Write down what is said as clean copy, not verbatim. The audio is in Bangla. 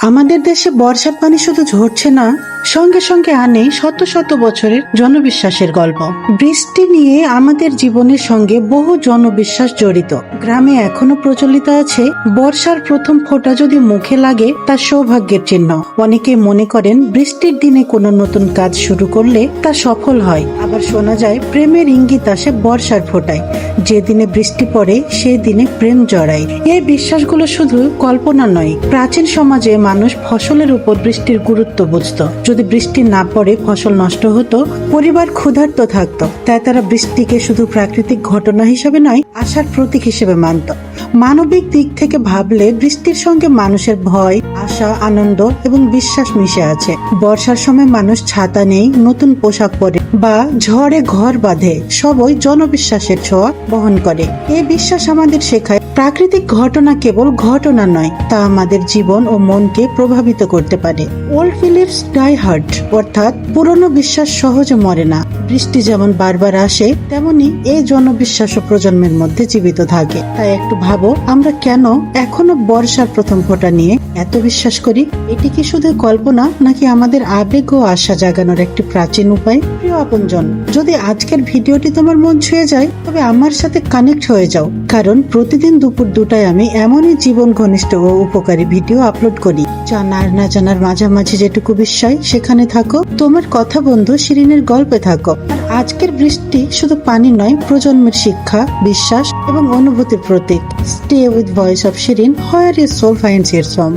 আমাদের দেশে বর্ষার পানি শুধু ঝরছে না, সঙ্গে সঙ্গে আনে শত শত বছরের জনবিশ্বাসের গল্প। বৃষ্টি নিয়ে আমাদের জীবনের সঙ্গে বহু জনবিশ্বাস জড়িত। গ্রামে এখনো প্রচলিত আছে, বর্ষার প্রথম ফোঁটা যদি মুখে লাগে তা সৌভাগ্যের চিহ্ন। অনেকে মনে করেন বৃষ্টির দিনে কোনো নতুন কাজ শুরু করলে তা সফল হয়। আবার শোনা যায় প্রেমের ইঙ্গিত আসে বর্ষার ফোঁটায়। যেদিনে বৃষ্টি পড়ে সেই দিনে প্রেম জড়ায়। এই বিশ্বাসগুলো শুধু কল্পনা নয়, প্রাচীন সমাজে মানুষ ফসলের উপর বৃষ্টির গুরুত্ব বুঝত। যদি বৃষ্টি না পড়ে ফসল নষ্ট হতো, পরিবার ক্ষুধার্ত থাকতো। তাই তারা বৃষ্টিকে শুধু প্রাকৃতিক ঘটনা হিসেবে নয়, আশার প্রতীক হিসেবে মানত। মানবিক দিক থেকে ভাবলে বৃষ্টির সঙ্গে মানুষের ভয়, আশা, আনন্দ এবং বিশ্বাস মিশে আছে। বর্ষার সময় মানুষ ছাতা নেই, নতুন পোশাক পরে বা ঝড়ে ঘর বাঁধে, সবই জনবিশ্বাসের ছোঁয়া বহন করে। এই বিশ্বাস আমাদের শেখায় প্রাকৃতিক ঘটনা কেবল ঘটনা নয়, তা আমাদের জীবন ও মনকে প্রভাবিত করতে পারে। ওল্ড বিলিভস ডাই হার্ড, অর্থাৎ পুরনো বিশ্বাস সহজে মরে না। বৃষ্টি যেমন বারবার আসে, তেমনি এই জনবিশ্বাস প্রজন্মের মধ্যে জীবিত থাকে। তাই একটু ভাবো, আমরা কেন এখনো বর্ষার প্রথম ফোঁটা নিয়ে এত বিশ্বাস করি? এটি কি শুধু কল্পনা, নাকি আমাদের আবেগ ও আশা জাগানোর একটি প্রাচীন উপায়? প্রিয় আপনজন, যদি আজকের ভিডিওটি তোমার মন ছুঁয়ে যায়, তবে আমার সাথে কানেক্ট হয়ে যাও, কারণ প্রতিদিন দুপুর 2টায় আমি এমনই জীবন ঘনিষ্ঠ ও উপকারী ভিডিও আপলোড করি। জানার না জানার মাঝামাঝি যেটুকু বিশ্বাস, সেখানে থাকো। তোমার কথা বন্ধু শিরিনের গল্পে থাকো। আর আজকের বৃষ্টি শুধু পানি নয়, প্রজন্মের শিক্ষা, বিশ্বাস এবং অনুভূতির প্রতীক। Stay with voice of Shirin, where is soul finds its home.